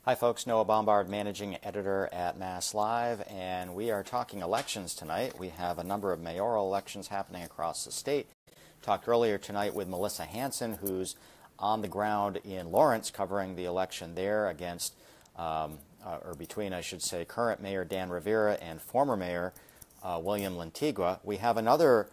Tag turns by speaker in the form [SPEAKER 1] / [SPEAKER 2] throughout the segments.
[SPEAKER 1] Hi folks, Noah Bombard, Managing Editor at MassLive, and we are talking elections tonight. We have a number of mayoral elections happening across the state. Talked earlier tonight with Melissa Hanson, who's on the ground in Lawrence covering the election there against, or between, I should say, current Mayor Dan Rivera and former Mayor William Lantigua. We have another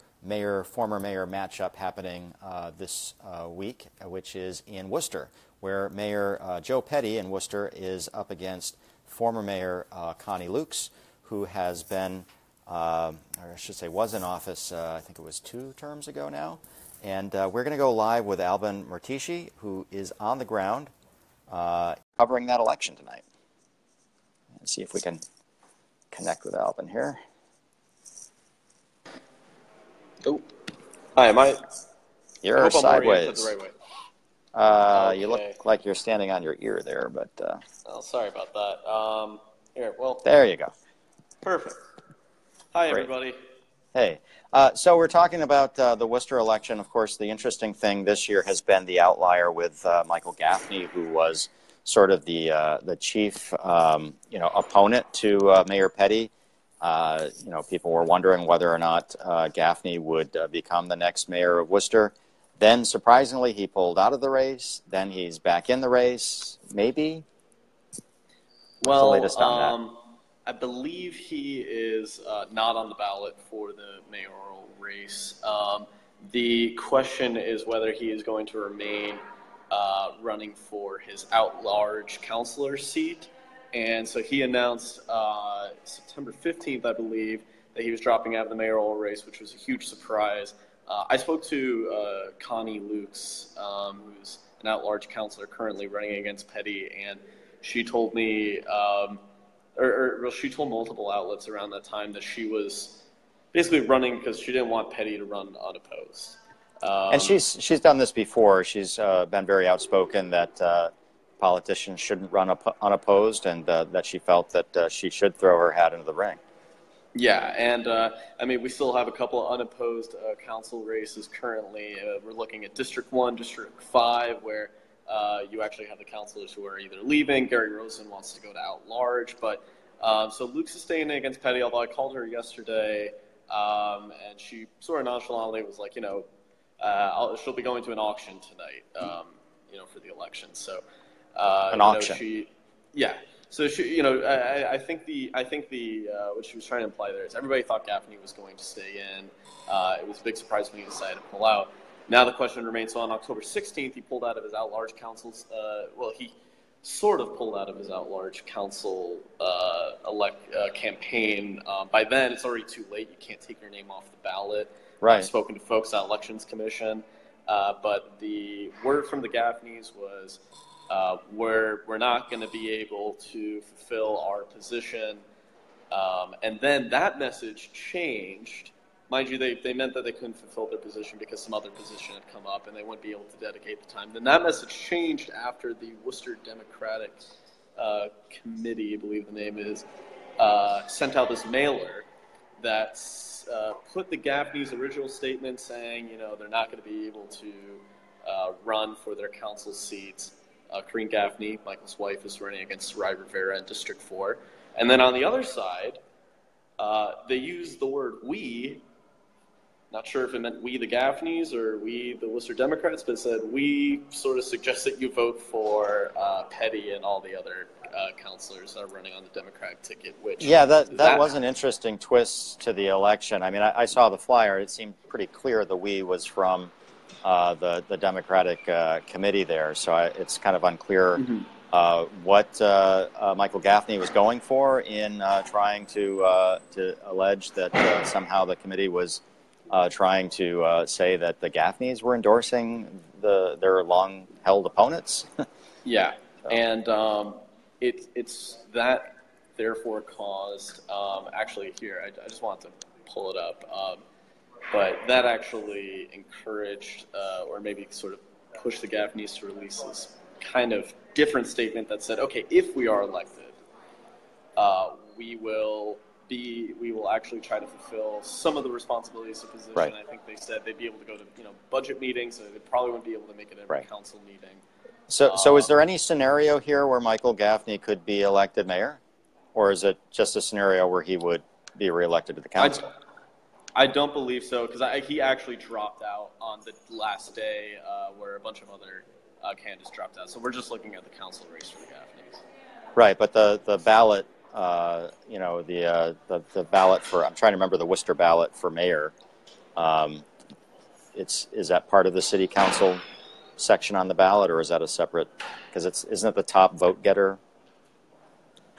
[SPEAKER 1] former mayor matchup happening this week, which is in Worcester, where Mayor Joe Petty in Worcester is up against former Mayor Connie Lukes, who has been, or I should say was in office, I think it was 2 terms ago now. And we're going to go live with Alvin Murtici, who is on the ground covering that election tonight. Let's see if we can connect with Alvin here.
[SPEAKER 2] Oh, hi, am I?
[SPEAKER 1] You're sideways.
[SPEAKER 2] The right way.
[SPEAKER 1] You look like you're standing on your ear there, but...
[SPEAKER 2] Oh, sorry about that. Here, well...
[SPEAKER 1] There you go.
[SPEAKER 2] Perfect. Hi,
[SPEAKER 1] Great.
[SPEAKER 2] everybody.
[SPEAKER 1] Hey. So we're talking about the Worcester election. Of course, the interesting thing this year has been the outlier with Michael Gaffney, who was sort of the chief, opponent to Mayor Petty. People were wondering whether or not Gaffney would become the next mayor of Worcester. Then, surprisingly, he pulled out of the race. Then he's back in the race, maybe? What's the latest on that?
[SPEAKER 2] I believe he is not on the ballot for the mayoral race. The question is whether he is going to remain running for his at-large councilor seat. And so he announced September 15th, I believe, that he was dropping out of the mayoral race, which was a huge surprise. I spoke to Connie Lukes, who's an at-large councilor currently running against Petty, and she told me, she told multiple outlets around that time that she was basically running because she didn't want Petty to run unopposed.
[SPEAKER 1] And she's done this before. She's been very outspoken that politicians shouldn't run unopposed, and that she felt that she should throw her hat into the ring.
[SPEAKER 2] Yeah, and we still have a couple of unopposed council races currently. We're looking at District 1, District 5, where you actually have the councilors who are either leaving. Gary Rosen wants to go to at-large, but so Luke's is staying in against Petty, although I called her yesterday, and she sort of nonchalantly was like, she'll be going to an auction tonight, for the election. So
[SPEAKER 1] an auction.
[SPEAKER 2] So she, I think the what she was trying to imply there is everybody thought Gaffney was going to stay in. It was a big surprise when he decided to pull out. Now the question remains. So on October 16th, he pulled out of his at-large council's. He sort of pulled out of his at-large council campaign. By then, it's already too late. You can't take your name off the ballot.
[SPEAKER 1] Right.
[SPEAKER 2] I've spoken to folks at Elections Commission, but the word from the Gaffneys was. We're not going to be able to fulfill our position. And then that message changed. Mind you, they meant that they couldn't fulfill their position because some other position had come up and they wouldn't be able to dedicate the time. Then that message changed after the Worcester Democratic Committee, I believe the name is, sent out this mailer that put the Gaffney's original statement saying, they're not going to be able to run for their council seats. Corinne Gaffney, Michael's wife, is running against Ry Rivera in District 4. And then on the other side, they used the word we. Not sure if it meant we the Gaffneys or we the Worcester Democrats, but it said we sort of suggest that you vote for Petty and all the other councilors that are running on the Democratic ticket. Which that
[SPEAKER 1] was an interesting twist to the election. I mean, I saw the flyer. It seemed pretty clear the we was from the Democratic committee there, so it's kind of unclear what Michael Gaffney was going for in trying to allege that somehow the committee was trying to say that the Gaffneys were endorsing their long-held opponents.
[SPEAKER 2] Yeah, and it's that therefore caused actually here I just wanted to pull it up. But that actually encouraged or maybe sort of pushed the Gaffneys to release this kind of different statement that said, okay, if we are elected, we will actually try to fulfill some of the responsibilities of the position.
[SPEAKER 1] Right.
[SPEAKER 2] I think they said they'd be able to go to budget meetings, so they probably wouldn't be able to make it every council meeting.
[SPEAKER 1] So is there any scenario here where Michael Gaffney could be elected mayor? Or is it just a scenario where he would be reelected to the council?
[SPEAKER 2] I don't believe so, because he actually dropped out on the last day where a bunch of other candidates dropped out. So we're just looking at the council race for the Gaffneys.
[SPEAKER 1] Right, but the ballot, the ballot for, I'm trying to remember the Worcester ballot for mayor. Is that part of the city council section on the ballot, or is that a separate? Because isn't it the top vote getter?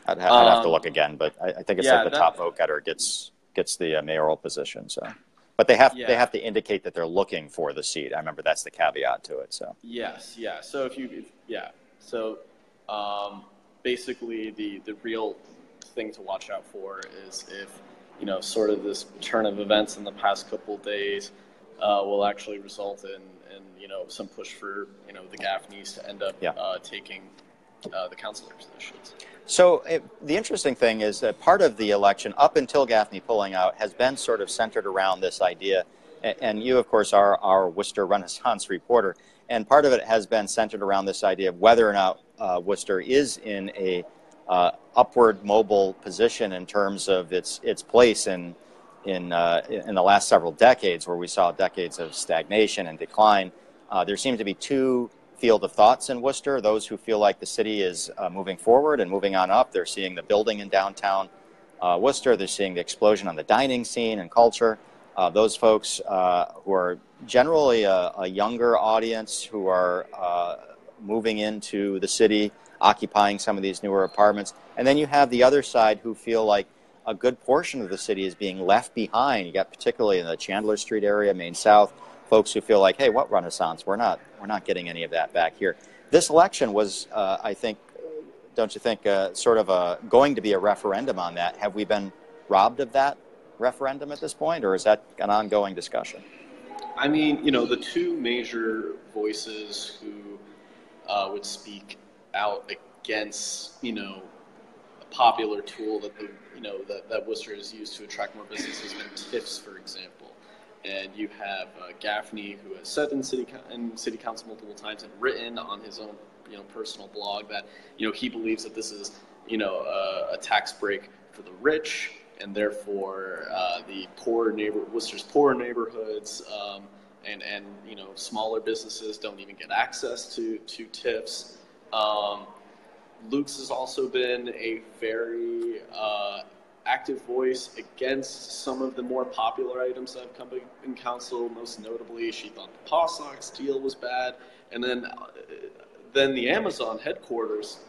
[SPEAKER 1] I'd have to look again, but I think it's like the top vote getter gets the mayoral position. So, but they have to indicate that they're looking for the seat. I remember that's the caveat to it. So
[SPEAKER 2] yes, yeah. So basically the real thing to watch out for is if sort of this turn of events in the past couple of days will actually result in some push for the Gaffneys to end up taking the councilor positions.
[SPEAKER 1] So the interesting thing is that part of the election, up until Gaffney pulling out, has been sort of centered around this idea, and you, of course, are our Worcester Renaissance reporter, and part of it has been centered around this idea of whether or not Worcester is in a upward mobile position in terms of its place in the last several decades, where we saw decades of stagnation and decline. There seem to be two field of thoughts in Worcester. Those who feel like the city is moving forward and moving on up. They're seeing the building in downtown Worcester. They're seeing the explosion on the dining scene and culture. Those folks who are generally a younger audience who are moving into the city, occupying some of these newer apartments. And then you have the other side who feel like a good portion of the city is being left behind. You got particularly in the Chandler Street area, Main South, folks who feel like, hey, what Renaissance? We're not getting any of that back here. This election was, I think, don't you think, sort of going to be a referendum on that? Have we been robbed of that referendum at this point, or is that an ongoing discussion?
[SPEAKER 2] I mean, the two major voices who would speak out against, a popular tool that that Worcester has used to attract more business has been TIFs, for example. And you have Gaffney, who has said in city council multiple times and written on his own personal blog that he believes that this is a tax break for the rich, and therefore the Worcester's poor neighborhoods and smaller businesses don't even get access to TIFs. Luke's has also been a very active voice against some of the more popular items that have come in council. Most notably, she thought the Paw Sox deal was bad, and then the Amazon headquarters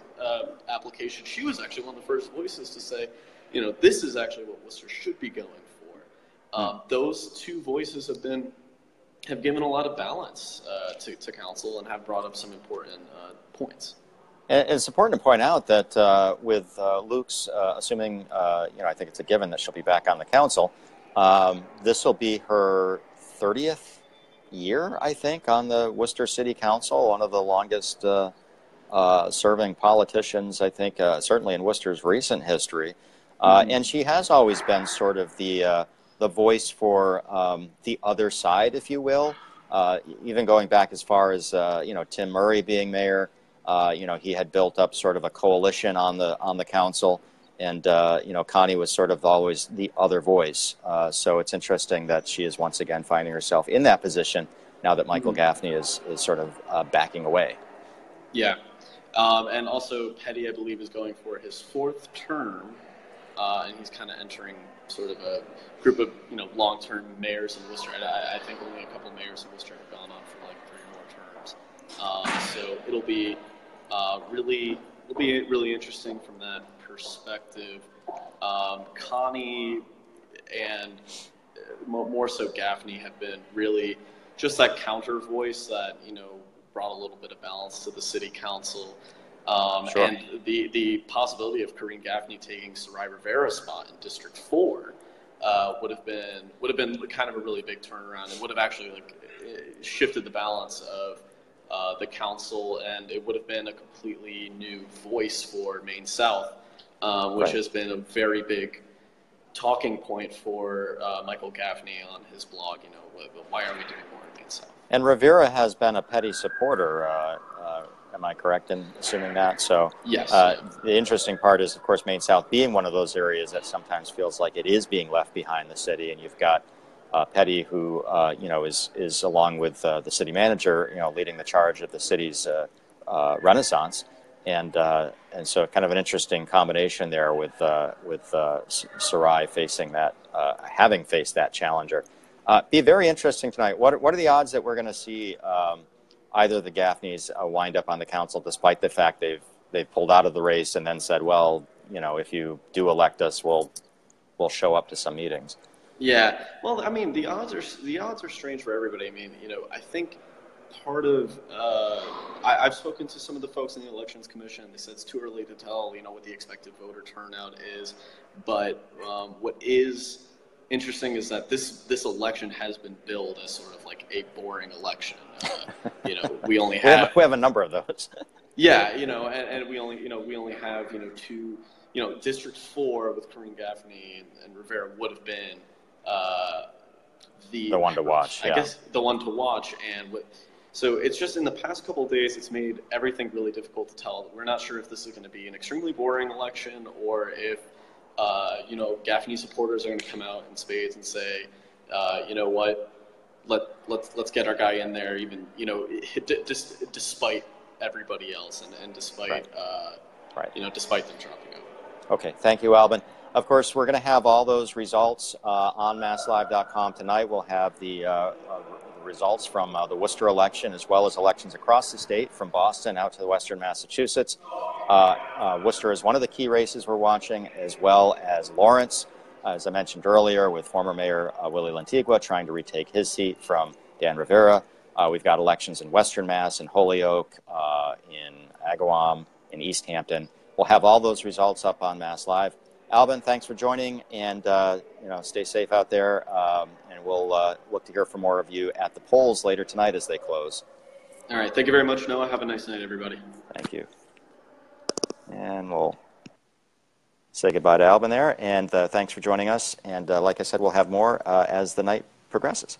[SPEAKER 2] application. She was actually one of the first voices to say, this is actually what Worcester should be going for. Those two voices have given a lot of balance to council and have brought up some important points.
[SPEAKER 1] And it's important to point out that with Luke's, assuming, I think it's a given that she'll be back on the council, this will be her 30th year, I think, on the Worcester City Council, one of the longest serving politicians, I think, certainly in Worcester's recent history. And she has always been sort of the voice for the other side, if you will, even going back as far as, Tim Murray being mayor. He had built up sort of a coalition on the council, and Connie was sort of always the other voice. So it's interesting that she is once again finding herself in that position now that Michael Gaffney is sort of backing away.
[SPEAKER 2] Yeah, and also Petty, I believe, is going for his fourth term, and he's kind of entering sort of a group of long-term mayors in Worcester. And I think only a couple mayors in Worcester have gone on for like 3 more terms. So it'll be really interesting from that perspective. Connie and more so Gaffney have been really just that counter voice that brought a little bit of balance to the city council.
[SPEAKER 1] Sure.
[SPEAKER 2] And the possibility of Corinne Gaffney taking Sarai Rivera's spot in District 4 would have been kind of a really big turnaround, and would have actually shifted the balance of the council, and it would have been a completely new voice for Main South, which has been a very big talking point for Michael Gaffney on his blog. Why are we doing more in Main South?
[SPEAKER 1] And Rivera has been a Petty supporter. Am I correct in assuming that? So
[SPEAKER 2] Yes.
[SPEAKER 1] the interesting part is, of course, Maine South being one of those areas that sometimes feels like it is being left behind the city, and you've got Petty, who is along with the city manager, leading the charge of the city's renaissance, and so kind of an interesting combination there with Sarai facing that, having faced that challenger. Be very interesting tonight. What are the odds that we're going to see either the Gaffneys wind up on the council, despite the fact they've pulled out of the race and then said, well, if you do elect us, we'll show up to some meetings.
[SPEAKER 2] Yeah, well, I mean, the odds are strange for everybody. I mean, I think part of I've spoken to some of the folks in the Elections Commission. They said it's too early to tell, what the expected voter turnout is. But what is interesting is that this election has been billed as sort of like a boring election. We only have
[SPEAKER 1] we have a number of those.
[SPEAKER 2] Yeah, and we only have two. District 4 with Corinne Gaffney and Rivera would have been the
[SPEAKER 1] one to watch.
[SPEAKER 2] I guess the one to watch, so it's just in the past couple of days, it's made everything really difficult to tell. We're not sure if this is going to be an extremely boring election or if Gaffney supporters are going to come out in spades and say, what, let's get our guy in there, even despite everybody else and despite despite them dropping out.
[SPEAKER 1] Okay, thank you, Albin. Of course, we're going to have all those results on MassLive.com tonight. We'll have the results from the Worcester election, as well as elections across the state, from Boston out to the Western Massachusetts. Worcester is one of the key races we're watching, as well as Lawrence, as I mentioned earlier, with former Mayor Willie Lantigua trying to retake his seat from Dan Rivera. We've got elections in Western Mass, in Holyoke, in Agawam, in East Hampton. We'll have all those results up on MassLive. Albin, thanks for joining, and stay safe out there. And we'll look to hear from more of you at the polls later tonight as they close.
[SPEAKER 2] All right. Thank you very much, Noah. Have a nice night, everybody.
[SPEAKER 1] Thank you. And we'll say goodbye to Albin there. And thanks for joining us. And like I said, we'll have more as the night progresses.